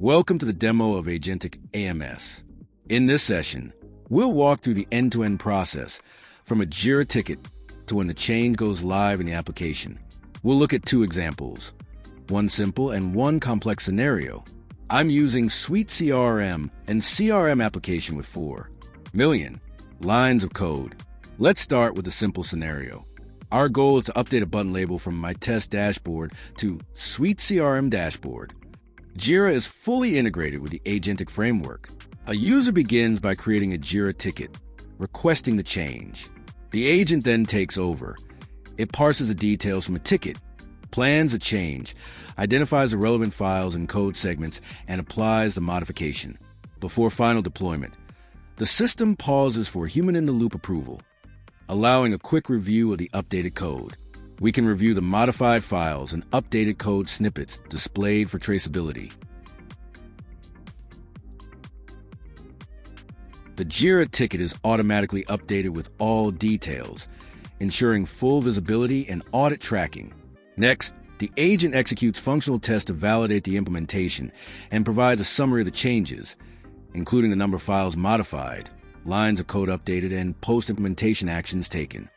Welcome to the demo of Agentic AMS. In this session, we'll walk through the end-to-end process from a Jira ticket to when the change goes live in the application. We'll look at two examples, one simple and one complex scenario. I'm using SuiteCRM and CRM application with 4 million lines of code. Let's start with a simple scenario. Our goal is to update a button label from my test dashboard to SuiteCRM dashboard. Jira is fully integrated with the Agentic framework. A user begins by creating a Jira ticket, requesting the change. The agent then takes over. It parses the details from a ticket, plans a change, identifies the relevant files and code segments, and applies the modification. Before final deployment, the system pauses for human-in-the-loop approval, allowing a quick review of the updated code. We can review the modified files and updated code snippets displayed for traceability. The Jira ticket is automatically updated with all details, ensuring full visibility and audit tracking. Next, the agent executes functional tests to validate the implementation and provides a summary of the changes, including the number of files modified, lines of code updated, and post-implementation actions taken.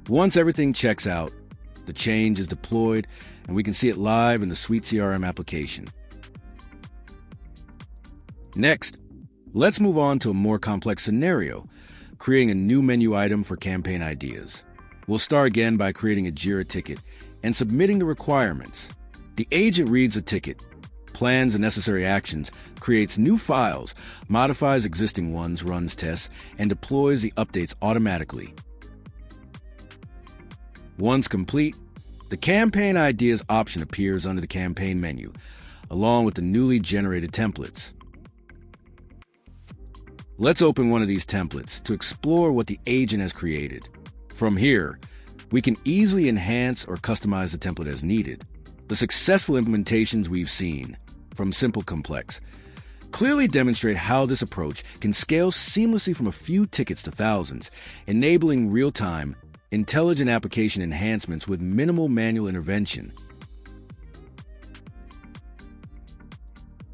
Once everything checks out, the change is deployed, and we can see it live in the SuiteCRM application. Next, let's move on to a more complex scenario, creating a new menu item for campaign ideas. We'll start again by creating a Jira ticket and submitting the requirements. The agent reads the ticket, plans the necessary actions, creates new files, modifies existing ones, runs tests, and deploys the updates automatically. Once complete, the Campaign Ideas option appears under the campaign menu, along with the newly generated templates. Let's open one of these templates to explore what the agent has created. From here, we can easily enhance or customize the template as needed. The successful implementations we've seen, from simple to complex, clearly demonstrate how this approach can scale seamlessly from a few tickets to thousands, enabling real-time, intelligent application enhancements with minimal manual intervention.